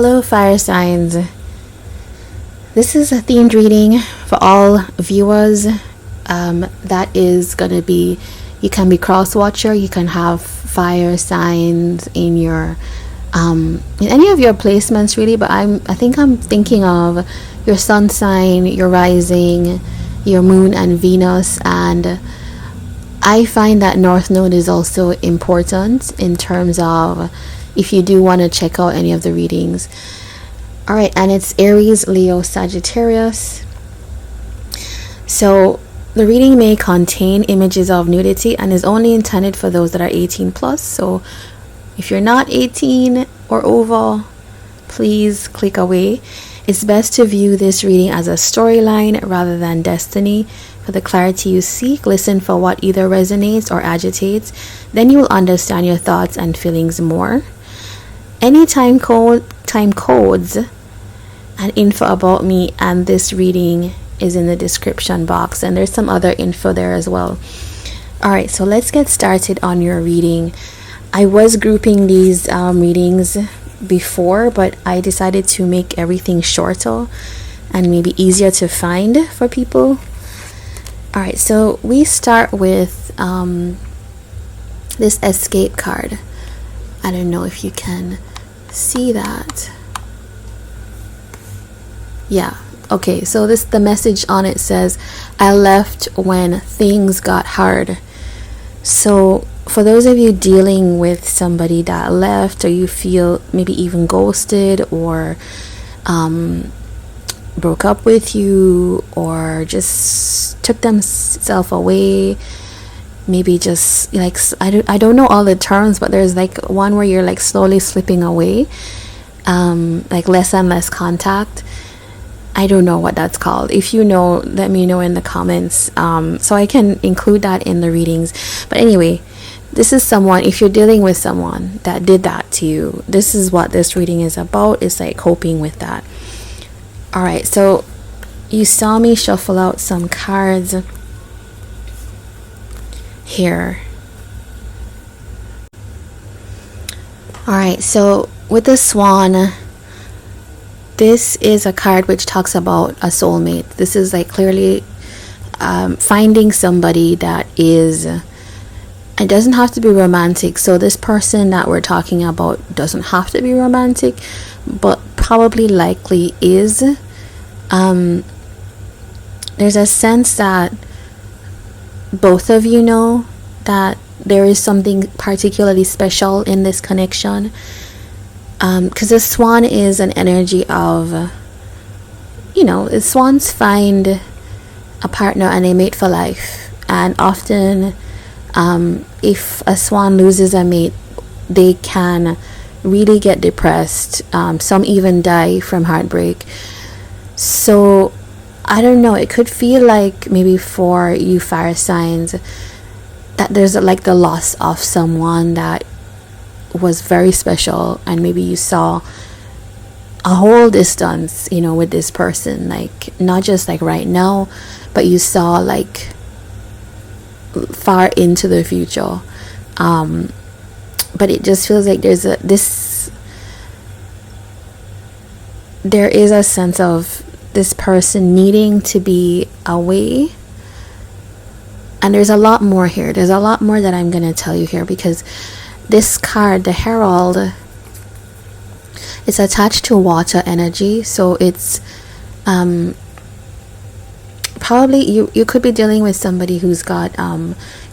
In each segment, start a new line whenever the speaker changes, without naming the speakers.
Hello fire signs. This is a themed reading for all viewers. That is gonna be, you can be cross watcher, you can have fire signs in your in any of your placements really, but I think I'm thinking of your sun sign, your rising, your moon and Venus. And I find that North Node is also important in terms of if you do want to check out any of the readings. All right, and it's Aries, Leo, Sagittarius. So the reading may contain images of nudity and is only intended for those that are 18 plus. So if you're not 18 or over, please click away. It's best to view this reading as a storyline rather than destiny. For the clarity you seek, listen for what either resonates or agitates. Then you will understand your thoughts and feelings more. Any time codes and info about me and this reading is in the description box, and there's some other info there as well. All right, so let's get started on your reading. I was grouping these readings before, but I decided to make everything shorter and maybe easier to find for people. All right, so we start with this escape card. I don't know if you can see that. Yeah, okay, so the message on it says, I left when things got hard. So for those of you dealing with somebody that left, or you feel maybe even ghosted, or broke up with you, or just took themselves away, maybe just like, I don't know all the terms, but there's like one where you're like slowly slipping away, like less and less contact. I don't know what that's called. If you know, let me know in the comments, so I can include that in the readings. But anyway, this is someone, if you're dealing with someone that did that to you, this is what this reading is about. It's like coping with that. All right, so you saw me shuffle out some cards here. All right, so with the Swan, this is a card which talks about a soulmate. This is like clearly finding somebody that is, it doesn't have to be romantic. So this person that we're talking about doesn't have to be romantic, but probably likely is. There's a sense that both of you know that there is something particularly special in this connection, because the Swan is an energy of, the swans find a partner and they mate for life. And often if a swan loses a mate, they can really get depressed. Some even die from heartbreak. So I don't know, it could feel like maybe for you fire signs that there's like the loss of someone that was very special, and maybe you saw a whole distance, with this person, like not just like right now, but you saw like far into the future. But it just feels like there is a sense of this person needing to be away. And there's a lot more here. There's a lot more that I'm going to tell you here, because this card, the Herald, it's attached to water energy. So it's probably you could be dealing with somebody who's got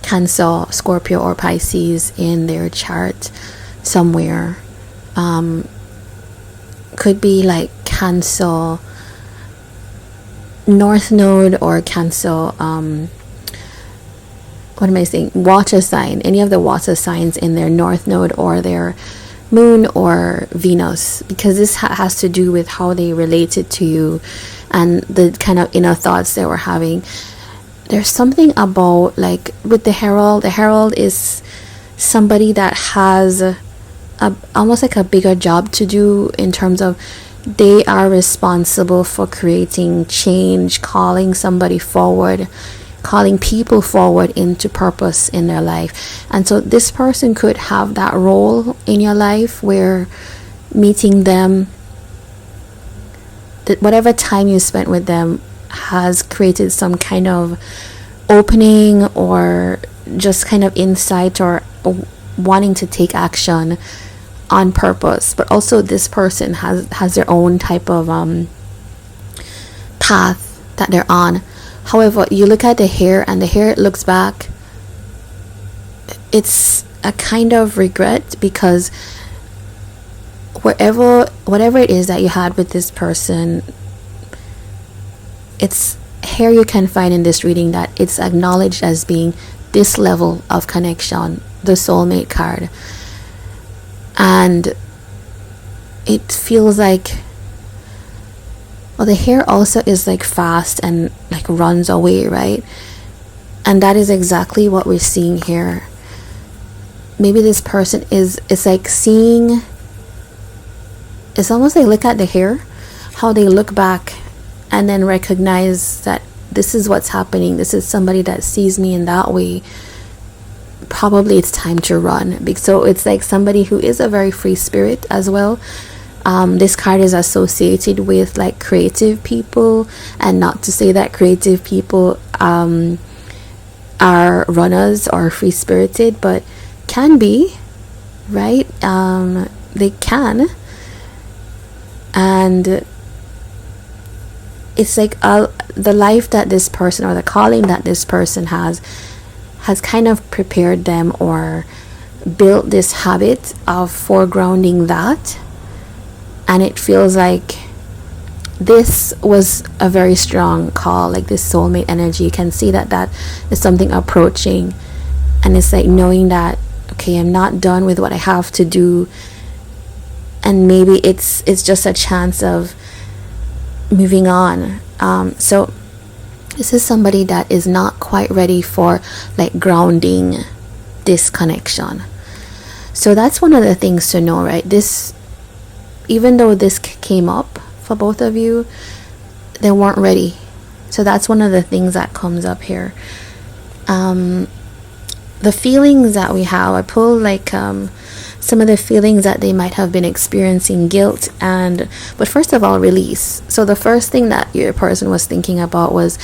Cancer, Scorpio, or Pisces in their chart somewhere. Could be like Cancer North Node, or Cancer what am I saying, water sign, any of the water signs in their North Node or their Moon or Venus, because this has to do with how they related to you and the kind of inner thoughts they were having. There's something about, like with the Herald is somebody that has almost like a bigger job to do, in terms of they are responsible for creating change, calling somebody forward, calling people forward into purpose in their life. And so this person could have that role in your life, where meeting them whatever time you spent with them has created some kind of opening or just kind of insight or wanting to take action on purpose. But also this person has their own type of path that they're on. However, you look at the hair, and the hair looks back, it's a kind of regret, because whatever it is that you had with this person, it's here you can find in this reading that it's acknowledged as being this level of connection, the soulmate card. And it feels like, well, the hair also is like fast and like runs away, right? And that is exactly what we're seeing here. Maybe this person it's like seeing, it's almost like, look at the hair, how they look back and then recognize that this is what's happening. This is somebody that sees me in that way. Probably it's time to run. So it's like somebody who is a very free spirit as well. This card is associated with like creative people, and not to say that creative people are runners or free spirited, but can be, right? They can. And it's like the life that this person, or the calling that this person has kind of prepared them or built this habit of foregrounding that. And it feels like this was a very strong call, like this soulmate energy. You can see that is something approaching, and it's like knowing that, okay, I'm not done with what I have to do, and maybe it's just a chance of moving on. So this is somebody that is not quite ready for like grounding this connection. So that's one of the things to know, right? This, even though this came up for both of you, they weren't ready. So that's one of the things that comes up here. The feelings that we have, I pull like some of the feelings that they might have been experiencing, guilt, but first of all, release. So the first thing that your person was thinking about was,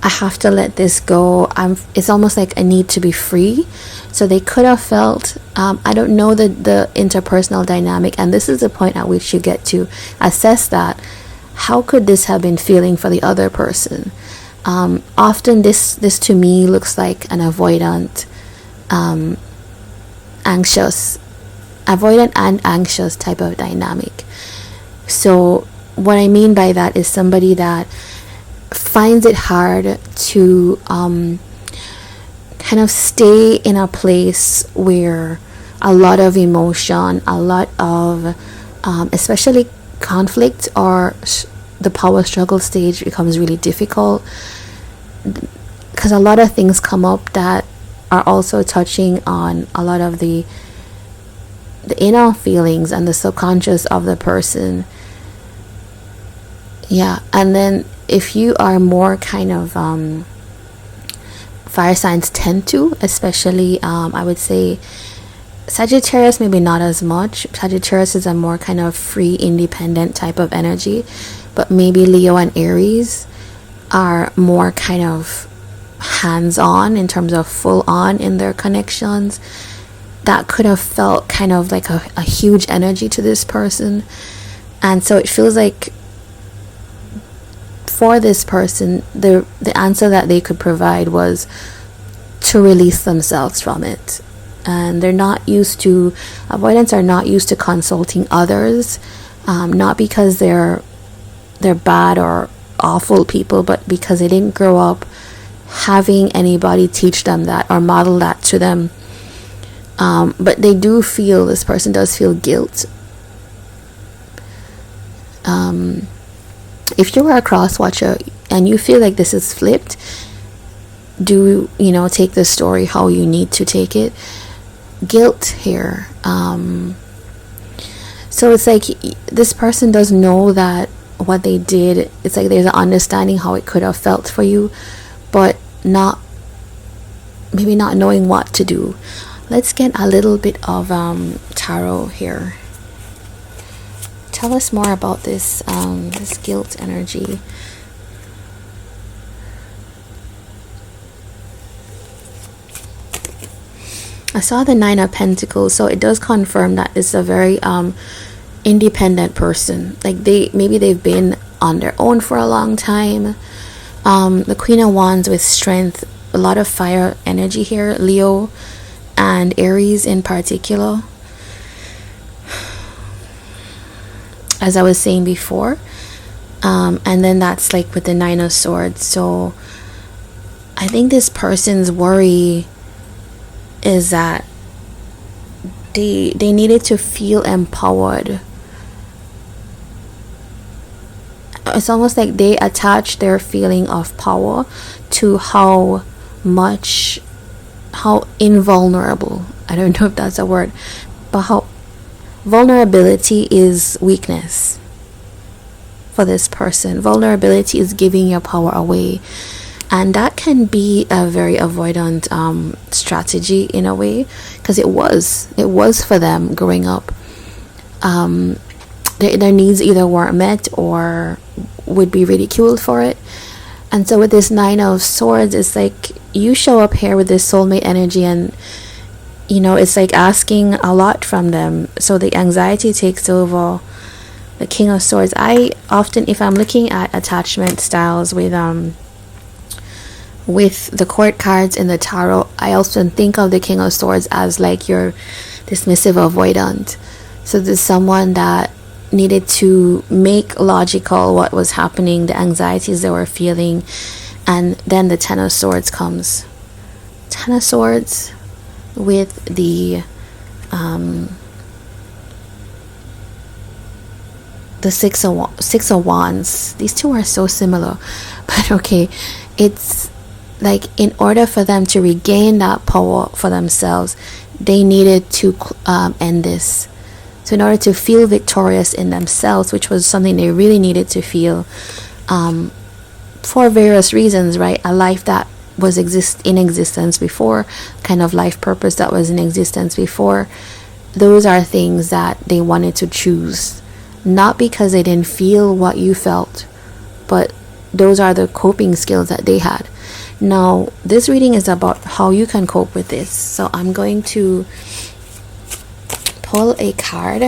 I have to let this go. It's almost like I need to be free. So they could have felt, I don't know the interpersonal dynamic, and this is the point at which you get to assess that. How could this have been feeling for the other person? Often this to me looks like an avoidant, avoidant and anxious type of dynamic. So what I mean by that is somebody that finds it hard to kind of stay in a place where a lot of emotion, a lot of especially conflict or the power struggle stage becomes really difficult, because a lot of things come up that are also touching on a lot of the inner feelings and the subconscious of the person. Yeah. And then if you are more kind of fire signs tend to, especially I would say Sagittarius, maybe not as much. Sagittarius is a more kind of free, independent type of energy, but maybe Leo and Aries are more kind of hands-on in terms of full-on in their connections. That could have felt kind of like a huge energy to this person. And so it feels like for this person, the answer that they could provide was to release themselves from it. And they're not used to, avoidants are not used to consulting others, not because they're bad or awful people, but because they didn't grow up having anybody teach them that or model that to them. But they do feel, this person does feel guilt. If you are a cross watcher and you feel like this is flipped, do take the story how you need to take it. Guilt here. So it's like this person does know that what they did, it's like there's an understanding how it could have felt for you, but maybe not knowing what to do. Let's get a little bit of tarot here. tell us more about this this guilt energy. I saw the Nine of Pentacles, so it does confirm that it's a very independent person. Like maybe they've been on their own for a long time. The Queen of Wands with strength, a lot of fire energy here, Leo and Aries in particular, as I was saying before. And then that's like with the Nine of Swords. So I think this person's worry is that they needed to feel empowered. It's almost like they attach their feeling of power to how invulnerable, I don't know if that's a word, but how vulnerability is weakness for this person. Vulnerability is giving your power away, and that can be a very avoidant strategy in a way, because it was for them growing up. Their needs either weren't met or would be ridiculed for it. And so with this Nine of Swords, it's like you show up here with this soulmate energy, and you know, it's like asking a lot from them, so the anxiety takes over. The King of Swords, I often, if I'm looking at attachment styles with the court cards in the tarot, I often think of the King of Swords as like your dismissive avoidant. So there's someone that needed to make logical what was happening, the anxieties they were feeling, and then the Ten of Swords comes. Ten of Swords with the Six of Wands. These two are so similar, but okay, it's like in order for them to regain that power for themselves, they needed to end this. So in order to feel victorious in themselves, which was something they really needed to feel, for various reasons, right? A life that was in existence before, kind of life purpose that was in existence before. Those are things that they wanted to choose, not because they didn't feel what you felt, but those are the coping skills that they had. Now, this reading is about how you can cope with this. So I'm going to pull a card.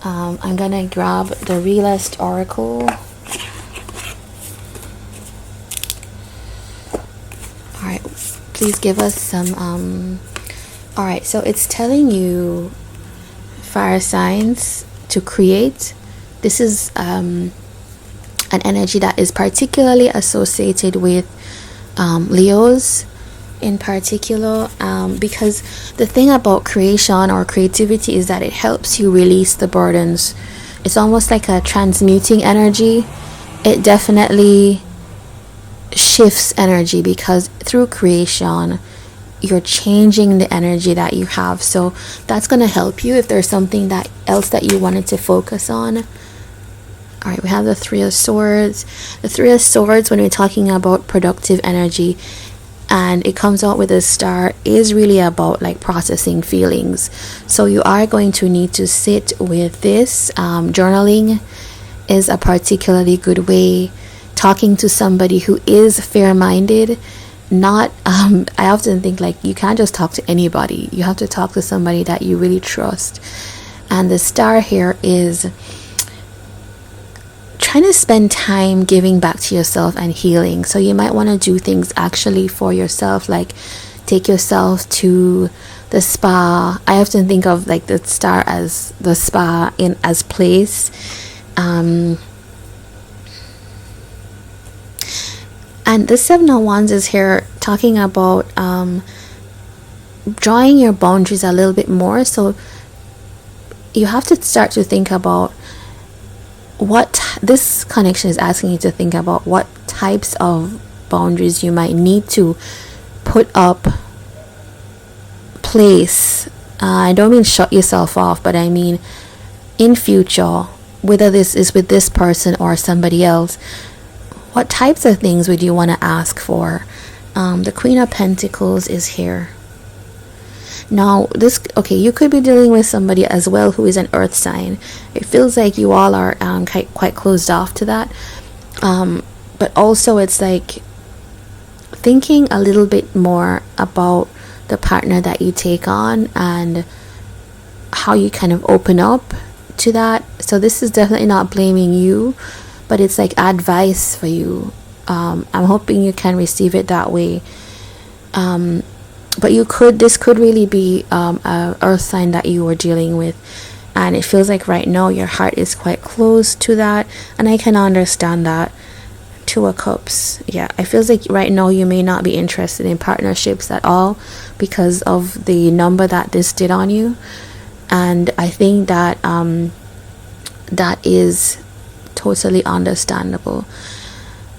I'm gonna grab the Realist Oracle. Alright, please give us some alright, so it's telling you fire signs to create. This is an energy that is particularly associated with Leos in particular, because the thing about creation or creativity is that it helps you release the burdens. It's almost like a transmuting energy. It definitely shifts energy, because through creation you're changing the energy that you have. So that's going to help you if there's something else that you wanted to focus on. All right, we have the Three of Swords. The Three of Swords, when we're talking about productive energy, and it comes out with a star, is really about like processing feelings. So you are going to need to sit with this. Journaling is a particularly good way. Talking to somebody who is fair-minded. Not I often think like you can't just talk to anybody. You have to talk to somebody that you really trust. And the star here is trying to spend time giving back to yourself and healing. So you might want to do things actually for yourself, like take yourself to the spa. I often think of like the star as the spa as place. And the Seven of Wands is here talking about drawing your boundaries a little bit more. So you have to start to think about this connection is asking you to think about what types of boundaries you might need to put up, place. I don't mean shut yourself off, but I mean in future, whether this is with this person or somebody else, what types of things would you want to ask for? The Queen of Pentacles is here. Now, this, okay, you could be dealing with somebody as well who is an earth sign. It feels like you all are quite closed off to that. But also it's like thinking a little bit more about the partner that you take on and how you kind of open up to that. So this is definitely not blaming you, but it's like advice for you. I'm hoping you can receive it that way. But this could really be a earth sign that you were dealing with, and it feels like right now your heart is quite close to that, and I can understand that. Two of Cups, yeah, it feels like right now you may not be interested in partnerships at all because of the number that this did on you, and I think that that is totally understandable.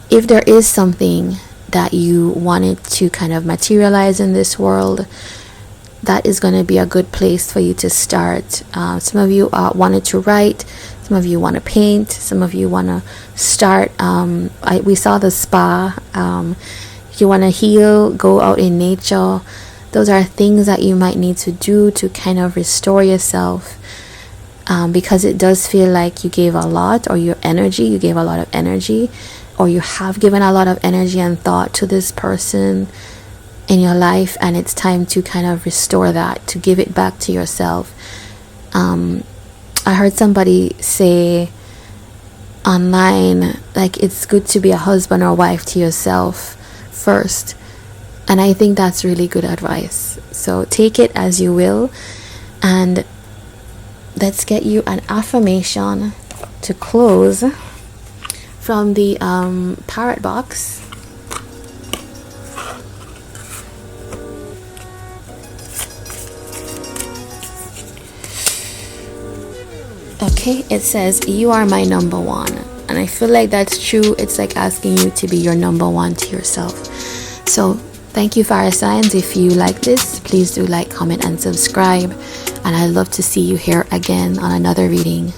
If there is something that you wanted to kind of materialize in this world, that is going to be a good place for you to start. Some of you wanted to write, some of you want to paint, some of you want to start, we saw the spa, you want to heal, go out in nature. Those are things that you might need to do to kind of restore yourself, because it does feel like you gave a lot, or you gave a lot of energy, or you have given a lot of energy and thought to this person in your life, and it's time to kind of restore that, to give it back to yourself. I heard somebody say online, like, it's good to be a husband or wife to yourself first, and I think that's really good advice. So take it as you will, and let's get you an affirmation to close from the parrot box. Okay, it says, you are my number one. And I feel like that's true. It's like asking you to be your number one to yourself. So thank you, fire signs. If you like this, please do like, comment, and subscribe. And I'd love to see you here again on another reading.